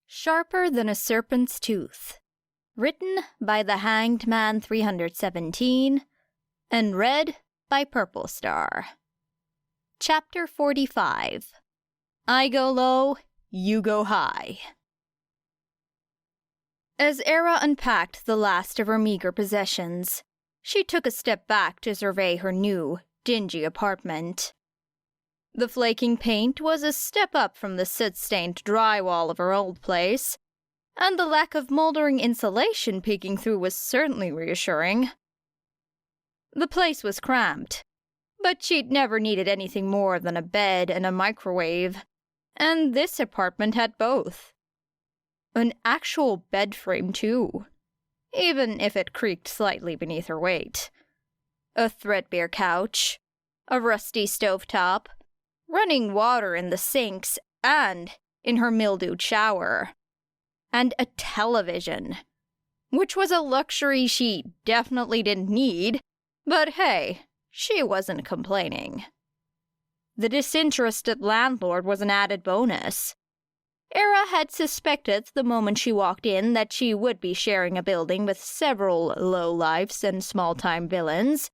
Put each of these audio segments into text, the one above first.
Sharper Than a Serpent's Tooth. Written by the Hanged Man 317 and read by Purple Star. Chapter 45. I go low, you go high. As Era unpacked the last of her meager possessions, she took a step back to survey her new, dingy apartment. The flaking paint was a step up from the soot-stained drywall of her old place, and the lack of moldering insulation peeking through was certainly reassuring. The place was cramped, but she'd never needed anything more than a bed and a microwave, and this apartment had both. An actual bed frame, too, even if it creaked slightly beneath her weight. A threadbare couch, a rusty stovetop, running water in the sinks and in her mildewed shower, and a television, which was a luxury she definitely didn't need, but hey, she wasn't complaining. The disinterested landlord was an added bonus. Era had suspected the moment she walked in that she would be sharing a building with several lowlifes and small-time villains,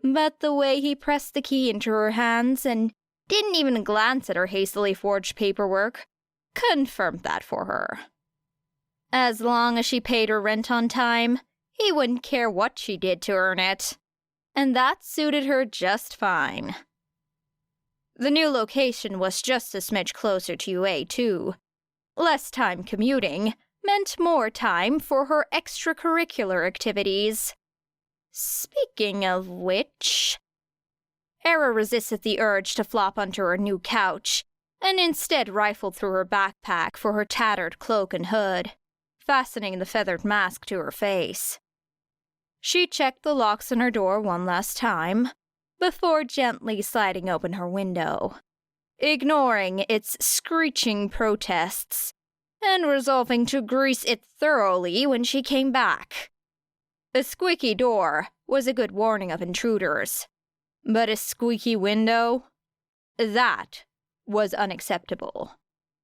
but the way he pressed the key into her hands and didn't even glance at her hastily forged paperwork confirmed that for her. As long as she paid her rent on time, he wouldn't care what she did to earn it, and that suited her just fine. The new location was just a smidge closer to UA, too. Less time commuting meant more time for her extracurricular activities. Speaking of which, Era resisted the urge to flop onto her new couch, and instead rifled through her backpack for her tattered cloak and hood, fastening the feathered mask to her face. She checked the locks on her door one last time, before gently sliding open her window, ignoring its screeching protests, and resolving to grease it thoroughly when she came back. A squeaky door was a good warning of intruders, but a squeaky window? That was unacceptable,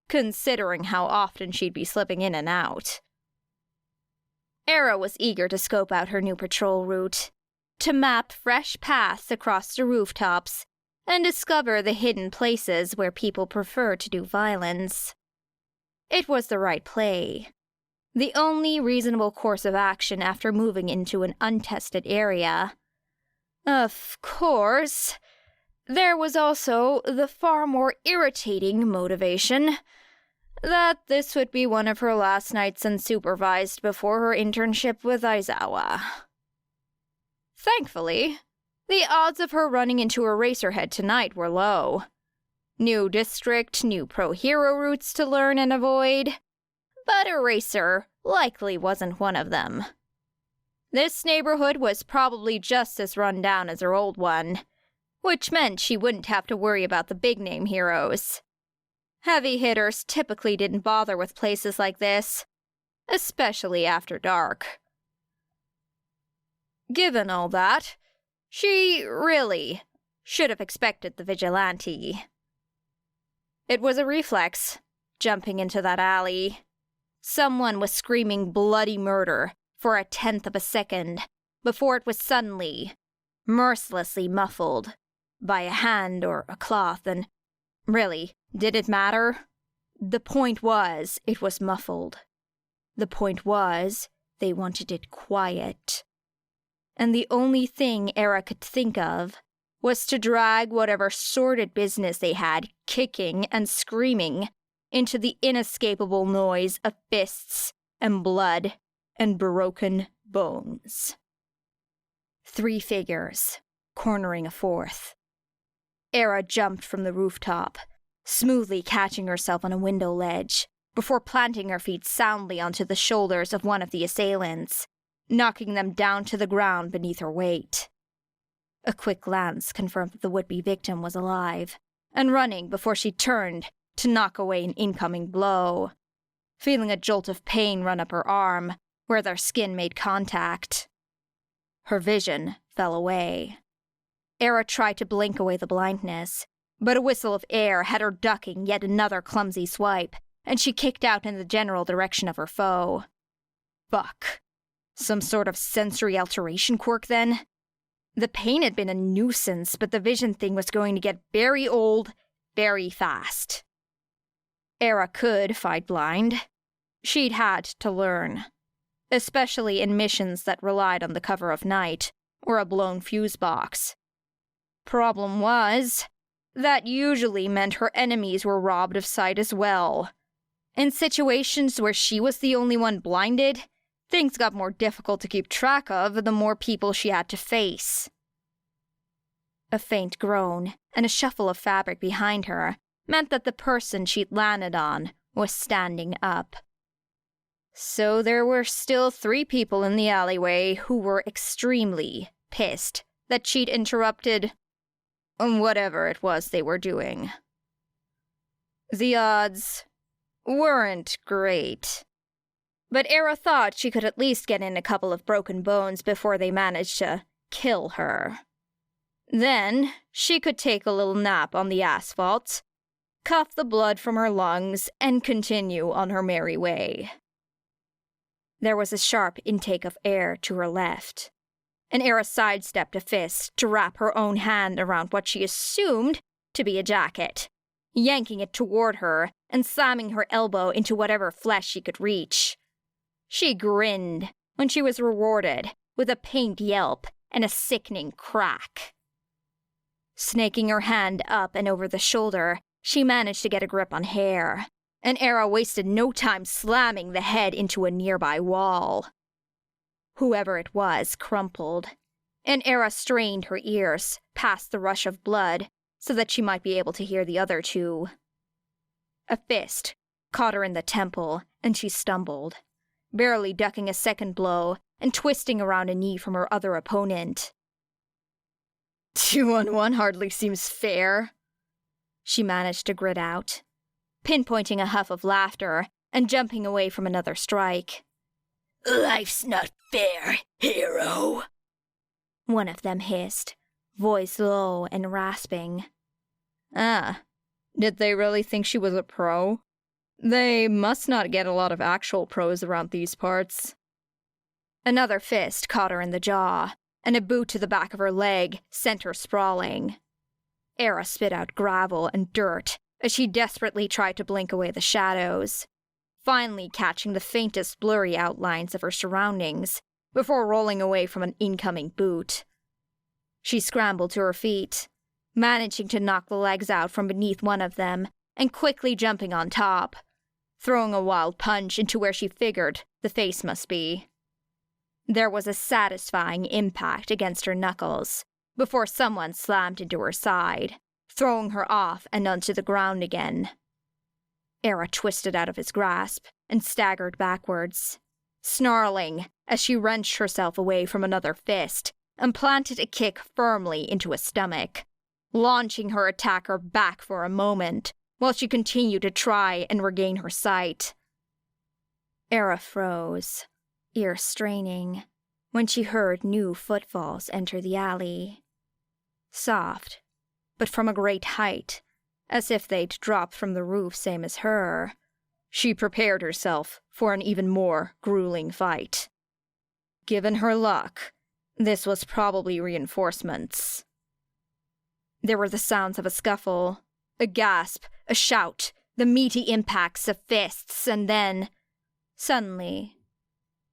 considering how often she'd be slipping in and out. Era was eager to scope out her new patrol route, to map fresh paths across the rooftops and discover the hidden places where people prefer to do violence. It was the right play, the only reasonable course of action after moving into an untested area. Of course, there was also the far more irritating motivation that this would be one of her last nights unsupervised before her internship with Aizawa. Thankfully, the odds of her running into Eraserhead tonight were low. New district, new pro-hero routes to learn and avoid, but Eraser likely wasn't one of them. This neighborhood was probably just as run down as her old one, which meant she wouldn't have to worry about the big-name heroes. Heavy hitters typically didn't bother with places like this, especially after dark. Given all that, she really should have expected the vigilante. It was a reflex, jumping into that alley. Someone was screaming bloody murder for a tenth of a second before it was suddenly, mercilessly muffled by a hand or a cloth, and really, did it matter? The point was, it was muffled. The point was, they wanted it quiet. And the only thing Era could think of was to drag whatever sordid business they had kicking and screaming into the inescapable noise of fists and blood and broken bones. 3 figures, cornering a 4th. Era jumped from the rooftop, smoothly catching herself on a window ledge, before planting her feet soundly onto the shoulders of one of the assailants, knocking them down to the ground beneath her weight. A quick glance confirmed that the would-be victim was alive, and running before she turned to knock away an incoming blow, feeling a jolt of pain run up her arm, where their skin made contact. Her vision fell away. Era tried to blink away the blindness, but a whistle of air had her ducking yet another clumsy swipe and she kicked out in the general direction of her foe. Fuck. Some sort of sensory alteration quirk, then? The pain had been a nuisance, but the vision thing was going to get very old, very fast. Era could fight blind. She'd had to learn. Especially in missions that relied on the cover of night, or a blown fuse box. Problem was, that usually meant her enemies were robbed of sight as well. In situations where she was the only one blinded, things got more difficult to keep track of the more people she had to face. A faint groan and a shuffle of fabric behind her meant that the person she'd landed on was standing up. So there were still 3 people in the alleyway who were extremely pissed that she'd interrupted whatever it was they were doing. The odds weren't great. But Era thought she could at least get in a couple of broken bones before they managed to kill her. Then she could take a little nap on the asphalt, cough the blood from her lungs, and continue on her merry way. There was a sharp intake of air to her left, and Era sidestepped a fist to wrap her own hand around what she assumed to be a jacket, yanking it toward her and slamming her elbow into whatever flesh she could reach. She grinned when she was rewarded with a pained yelp and a sickening crack. Snaking her hand up and over the shoulder, she managed to get a grip on hair, and Era wasted no time slamming the head into a nearby wall. Whoever it was crumpled, and Era strained her ears past the rush of blood so that she might be able to hear the other 2. A fist caught her in the temple, and she stumbled, barely ducking a second blow and twisting around a knee from her other opponent. 2-on-1 hardly seems fair, she managed to grit out, pinpointing a huff of laughter and jumping away from another strike. Life's not fair, hero, one of them hissed, voice low and rasping. Ah, did they really think she was a pro? They must not get a lot of actual pros around these parts. Another fist caught her in the jaw, and a boot to the back of her leg sent her sprawling. Era spit out gravel and dirt as she desperately tried to blink away the shadows, finally catching the faintest blurry outlines of her surroundings before rolling away from an incoming boot. She scrambled to her feet, managing to knock the legs out from beneath one of them and quickly jumping on top, throwing a wild punch into where she figured the face must be. There was a satisfying impact against her knuckles before someone slammed into her side, throwing her off and onto the ground again. Era twisted out of his grasp and staggered backwards, snarling as she wrenched herself away from another fist and planted a kick firmly into his stomach, launching her attacker back for a moment while she continued to try and regain her sight. Era froze, ear straining, when she heard new footfalls enter the alley. Soft, but from a great height, as if they'd dropped from the roof same as her. She prepared herself for an even more grueling fight. Given her luck, this was probably reinforcements. There were the sounds of a scuffle, a gasp, a shout, the meaty impacts of fists, and then, suddenly,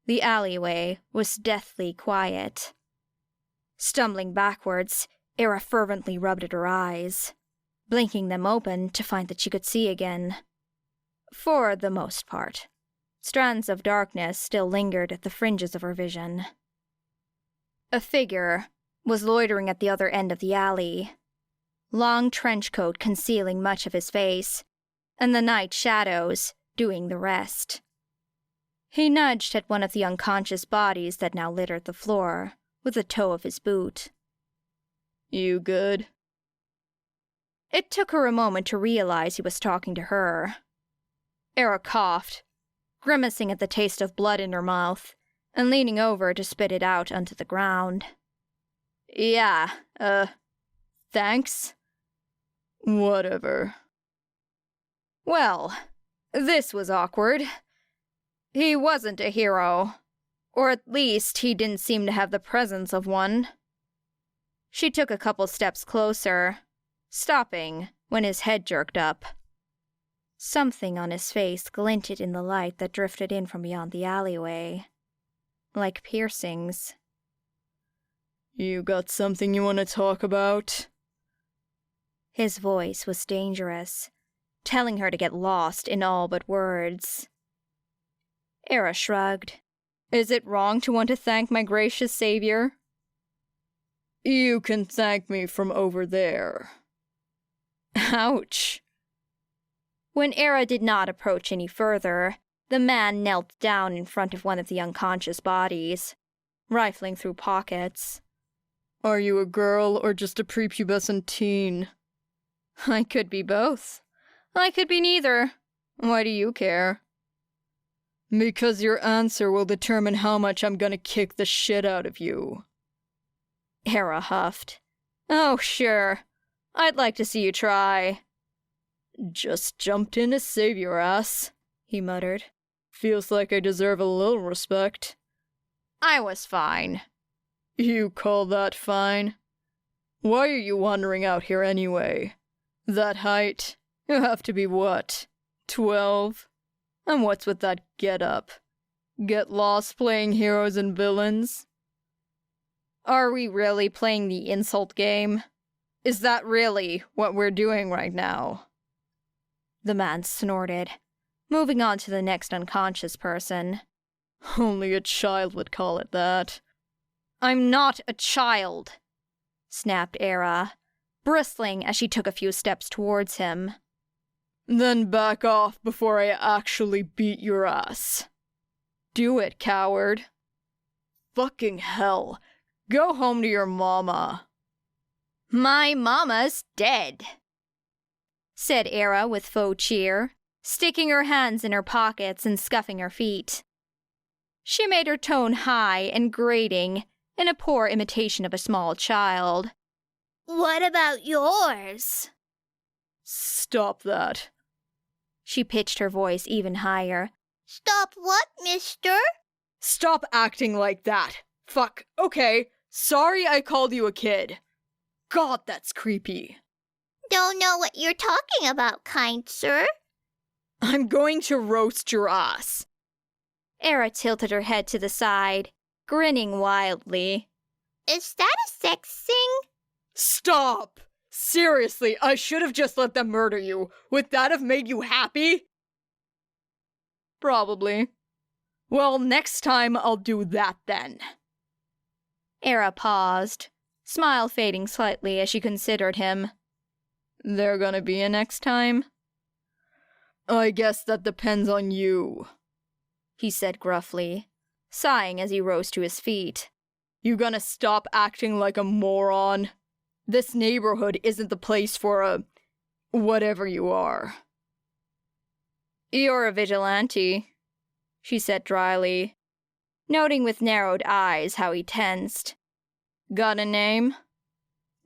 the alleyway was deathly quiet. Stumbling backwards, Era fervently rubbed at her eyes, blinking them open to find that she could see again. For the most part, strands of darkness still lingered at the fringes of her vision. A figure was loitering at the other end of the alley, long trench coat concealing much of his face, and the night shadows doing the rest. He nudged at one of the unconscious bodies that now littered the floor with the toe of his boot. "You good?" It took her a moment to realize he was talking to her. Era coughed, grimacing at the taste of blood in her mouth, and leaning over to spit it out onto the ground. "Yeah, thanks." "Whatever." "Well, This was awkward. He wasn't a hero. Or at least he didn't seem to have the presence of one. She took a couple steps closer, stopping when his head jerked up. Something on his face glinted in the light that drifted in from beyond the alleyway. Like piercings. You got something you want to talk about? His voice was dangerous, telling her to get lost in all but words. Era shrugged. Is it wrong to want to thank my gracious savior? You can thank me from over there. Ouch. When Era did not approach any further, the man knelt down in front of one of the unconscious bodies, rifling through pockets. Are you a girl or just a prepubescent teen? I could be both. I could be neither. Why do you care? Because your answer will determine how much I'm gonna kick the shit out of you. Era huffed. Oh, sure. I'd like to see you try. Just jumped in to save your ass, he muttered. Feels like I deserve a little respect. I was fine. You call that fine? Why are you wandering out here anyway? That height? You have to be what? 12? And what's with that get-up? Get lost playing heroes and villains? Are we really playing the insult game? Is that really what we're doing right now? The man snorted, moving on to the next unconscious person. Only a child would call it that. I'm not a child, snapped Era, bristling as she took a few steps towards him. Then back off before I actually beat your ass. Do it, coward. Fucking hell. Go home to your mama. My mama's dead, said Era with faux cheer, sticking her hands in her pockets and scuffing her feet. She made her tone high and grating in a poor imitation of a small child. What about yours? Stop that. She pitched her voice even higher. Stop what, mister? Stop acting like that. Fuck, okay. Sorry I called you a kid. God, that's creepy. Don't know what you're talking about, kind sir. I'm going to roast your ass. Era tilted her head to the side, grinning wildly. Is that a sex thing? Stop! Seriously, I should have just let them murder you. Would that have made you happy? Probably. Well, next time I'll do that then. Era paused, smile fading slightly as she considered him. There gonna be a next time? I guess that depends on you, he said gruffly, sighing as he rose to his feet. You gonna stop acting like a moron? This neighborhood isn't the place for a... whatever you are. You're a vigilante, she said dryly, noting with narrowed eyes how he tensed. Got a name?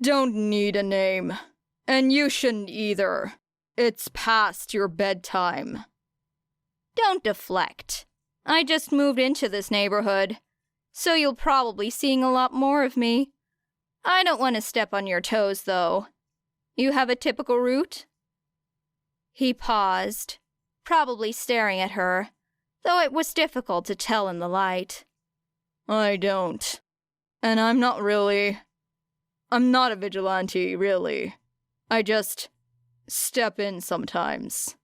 Don't need a name. And you shouldn't either. It's past your bedtime. Don't deflect. I just moved into this neighborhood, so you'll probably seeing a lot more of me. I don't want to step on your toes, though. You have a typical route? He paused, probably staring at her, though it was difficult to tell in the light. I don't. And I'm not a vigilante, really. I just step in sometimes.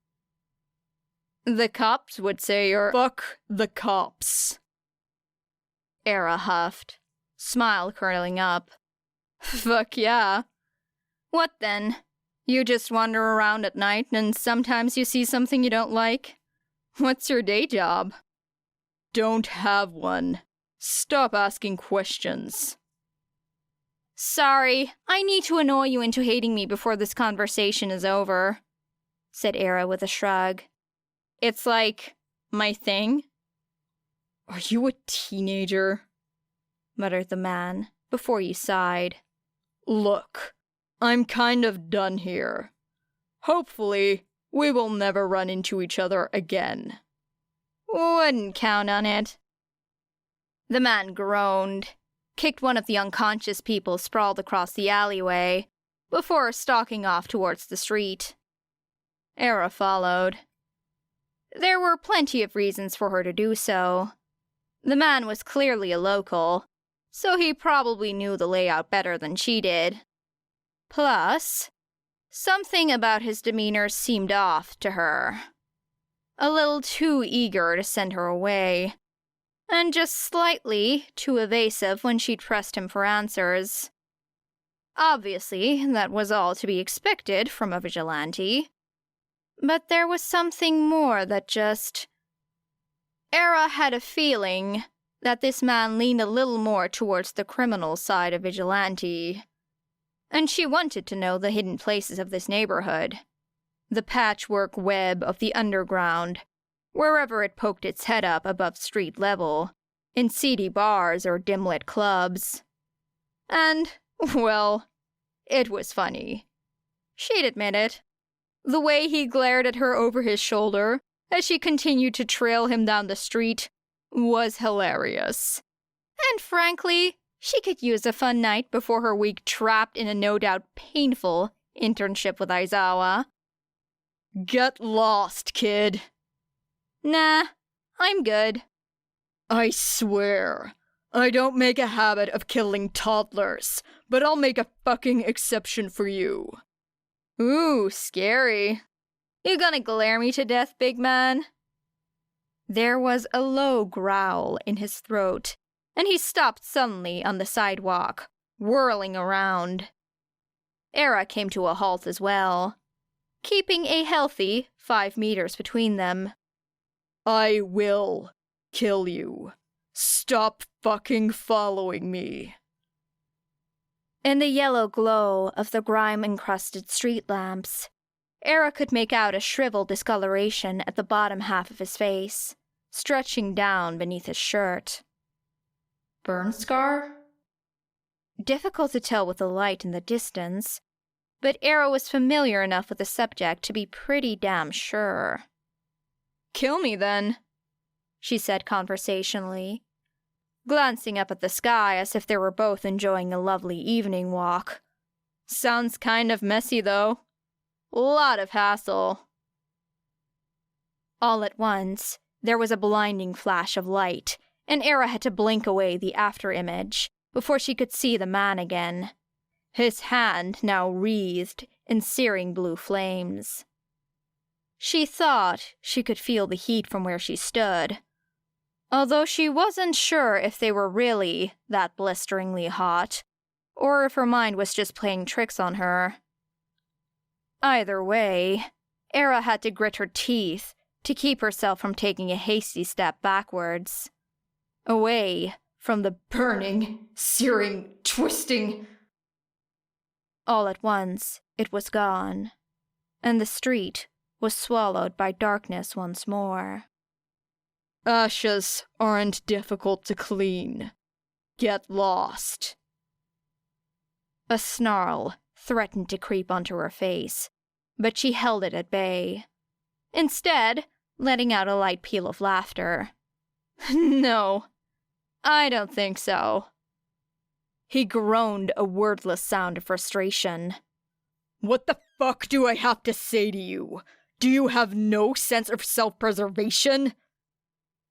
The cops would say you're— Fuck the cops. Era huffed, smile curling up. Fuck yeah. What then? You just wander around at night and sometimes you see something you don't like? What's your day job? Don't have one. Stop asking questions. Sorry, I need to annoy you into hating me before this conversation is over, said Era with a shrug. It's like, my thing. Are you a teenager? Muttered the man, before he sighed. Look, I'm kind of done here. Hopefully, we will never run into each other again. Wouldn't count on it. The man groaned, kicked one of the unconscious people sprawled across the alleyway, before stalking off towards the street. Era followed. There were plenty of reasons for her to do so. The man was clearly a local, so he probably knew the layout better than she did. Plus, something about his demeanor seemed off to her. A little too eager to send her away, and just slightly too evasive when she pressed him for answers. Obviously, that was all to be expected from a vigilante. But there was something more that just... Era had a feeling that this man leaned a little more towards the criminal side of vigilante. And she wanted to know the hidden places of this neighborhood. The patchwork web of the underground, wherever it poked its head up above street level, in seedy bars or dim-lit clubs. And, well, it was funny. She'd admit it. The way he glared at her over his shoulder as she continued to trail him down the street was hilarious. And frankly, she could use a fun night before her week trapped in a no doubt painful internship with Aizawa. Get lost, kid. Nah, I'm good. I swear, I don't make a habit of killing toddlers, but I'll make a fucking exception for you. Ooh, scary. You gonna glare me to death, big man? There was a low growl in his throat, and he stopped suddenly on the sidewalk, whirling around. Era came to a halt as well, keeping a healthy 5 meters between them. I will kill you. Stop fucking following me. In the yellow glow of the grime-encrusted street lamps, Era could make out a shriveled discoloration at the bottom half of his face, stretching down beneath his shirt. Burn scar? Difficult to tell with the light in the distance, but Era was familiar enough with the subject to be pretty damn sure. Kill me, then, she said conversationally, glancing up at the sky as if they were both enjoying a lovely evening walk. Sounds kind of messy, though. Lot of hassle. All at once, there was a blinding flash of light, and Era had to blink away the afterimage before she could see the man again, his hand now wreathed in searing blue flames. She thought she could feel the heat from where she stood, although she wasn't sure if they were really that blisteringly hot, or if her mind was just playing tricks on her. Either way, Era had to grit her teeth to keep herself from taking a hasty step backwards, away from the burning, searing, twisting... All at once, it was gone, and the street was swallowed by darkness once more. Ashes aren't difficult to clean. Get lost. A snarl threatened to creep onto her face, but she held it at bay, instead letting out a light peal of laughter. No, I don't think so. He groaned a wordless sound of frustration. What the fuck do I have to say to you? Do you have no sense of self-preservation?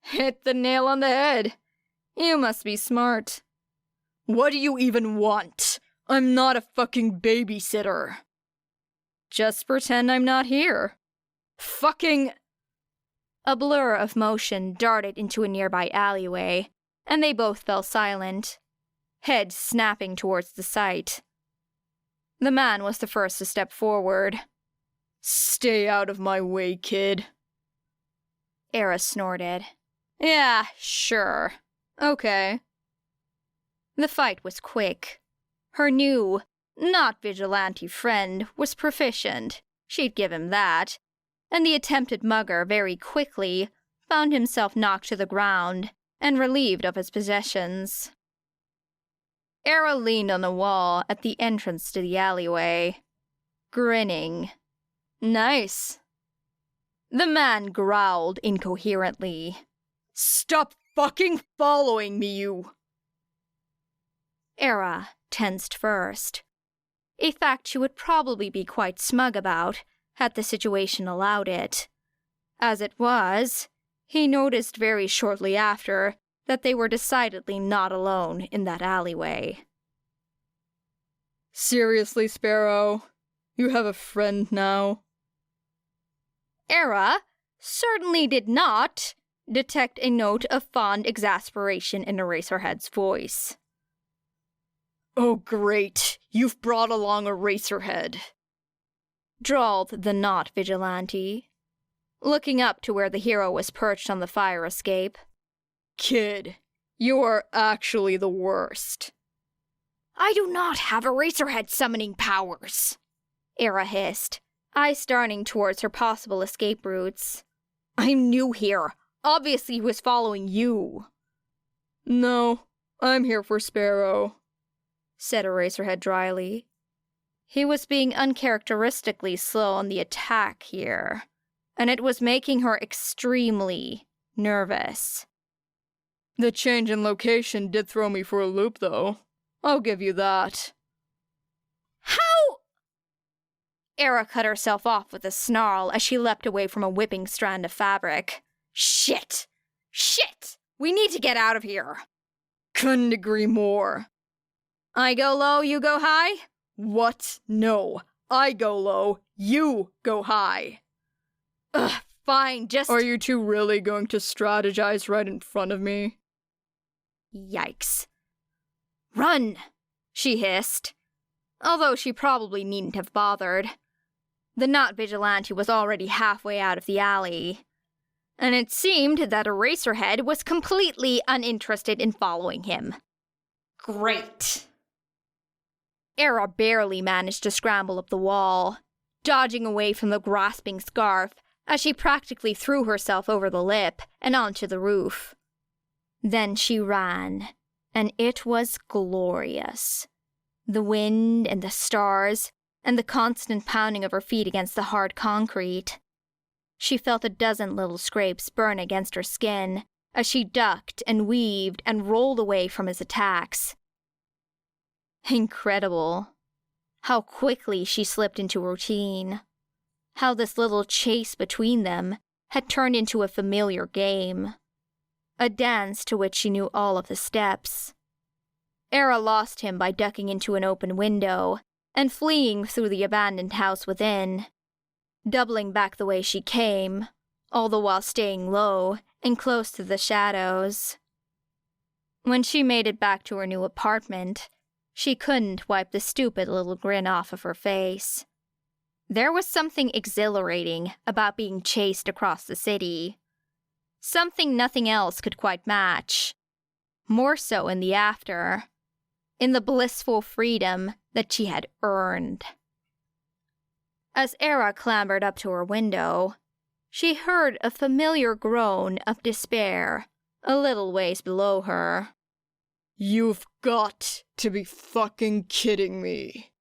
Hit the nail on the head. You must be smart. What do you even want? I'm not a fucking babysitter. Just pretend I'm not here. Fucking... A blur of motion darted into a nearby alleyway, and they both fell silent, heads snapping towards the site. The man was the first to step forward. Stay out of my way, kid. Era snorted. Yeah, sure. Okay. The fight was quick. Her new, not vigilante friend was proficient. She'd give him that. And the attempted mugger very quickly found himself knocked to the ground and relieved of his possessions. Era leaned on the wall at the entrance to the alleyway, grinning. Nice. The man growled incoherently. Stop fucking following me, you! Era tensed first. A fact she would probably be quite smug about, had the situation allowed it. As it was, he noticed very shortly after that they were decidedly not alone in that alleyway. Seriously, Sparrow? You have a friend now? Era certainly did not detect a note of fond exasperation in Eraserhead's voice. Oh great, you've brought along Eraserhead, drawled the not vigilante, looking up to where the hero was perched on the fire escape. Kid, you are actually the worst. I do not have Eraserhead summoning powers, Era hissed, eyes starting towards her possible escape routes. I'm new here. Obviously he was following you. No, I'm here for Sparrow, said Eraserhead dryly. He was being uncharacteristically slow on the attack here, and it was making her extremely nervous. The change in location did throw me for a loop, though. I'll give you that. How? Era cut herself off with a snarl as she leapt away from a whipping strand of fabric. Shit! Shit! We need to get out of here! Couldn't agree more. I go low, you go high? What? No. I go low, you go high. Ugh, fine, just— Are you two really going to strategize right in front of me? Yikes. Run, she hissed, although she probably needn't have bothered. The not vigilante was already halfway out of the alley, and it seemed that Eraserhead was completely uninterested in following him. Great. Era barely managed to scramble up the wall, dodging away from the grasping scarf as she practically threw herself over the lip and onto the roof. Then she ran, and it was glorious. The wind and the stars, and the constant pounding of her feet against the hard concrete. She felt a dozen little scrapes burn against her skin as she ducked and weaved and rolled away from his attacks. Incredible. How quickly she slipped into routine. How this little chase between them had turned into a familiar game. A dance to which she knew all of the steps. Era lost him by ducking into an open window and fleeing through the abandoned house within, doubling back the way she came, all the while staying low and close to the shadows. When she made it back to her new apartment, she couldn't wipe the stupid little grin off of her face. There was something exhilarating about being chased across the city. Something nothing else could quite match. More so in the after. In the blissful freedom that she had earned. As Era clambered up to her window, she heard a familiar groan of despair a little ways below her. You've got to be fucking kidding me.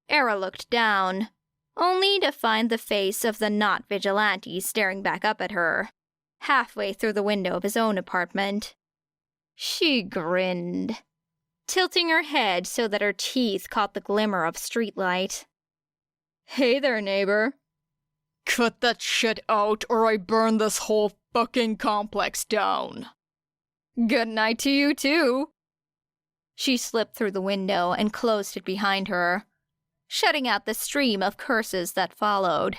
Era looked down, only to find the face of the not vigilante staring back up at her, halfway through the window of his own apartment. She grinned, tilting her head so that her teeth caught the glimmer of streetlight. Hey there, neighbor. Cut that shit out or I burn this whole fucking complex down. Good night to you, too. She slipped through the window and closed it behind her, shutting out the stream of curses that followed.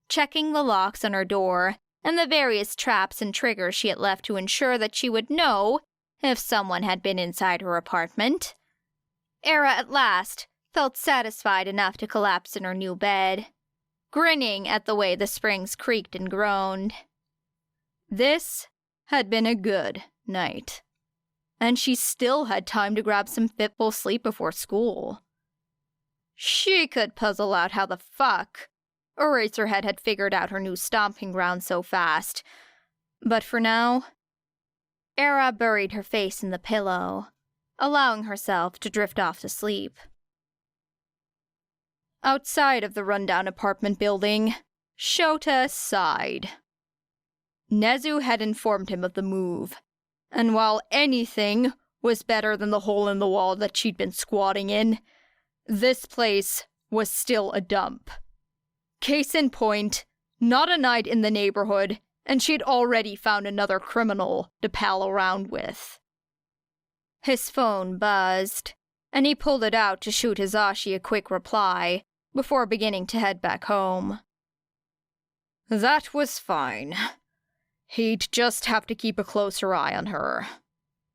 Checking the locks on her door and the various traps and triggers she had left to ensure that she would know if someone had been inside her apartment, Era at last felt satisfied enough to collapse in her new bed, grinning at the way the springs creaked and groaned. This had been a good night, and she still had time to grab some fitful sleep before school. She could puzzle out how the fuck Eraserhead had figured out her new stomping ground so fast, but for now, Era buried her face in the pillow, allowing herself to drift off to sleep. Outside of the rundown apartment building, Shouta sighed. Nezu had informed him of the move, and while anything was better than the hole in the wall that she'd been squatting in, this place was still a dump. Case in point, not a night in the neighborhood, and she'd already found another criminal to pal around with. His phone buzzed, and he pulled it out to shoot Hizashi a quick reply before beginning to head back home. That was fine. He'd just have to keep a closer eye on her.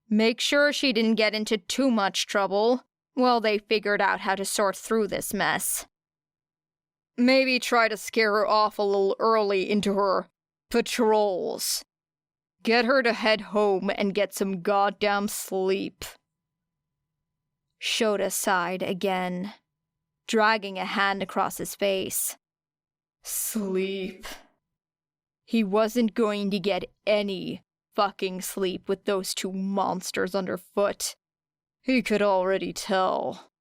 Make sure she didn't get into too much trouble while they figured out how to sort through this mess. Maybe try to scare her off a little early into her patrols. Get her to head home and get some goddamn sleep. Shouta sighed again, dragging a hand across his face. Sleep. He wasn't going to get any fucking sleep with those two monsters underfoot. He could already tell.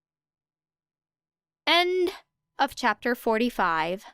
End of chapter 45.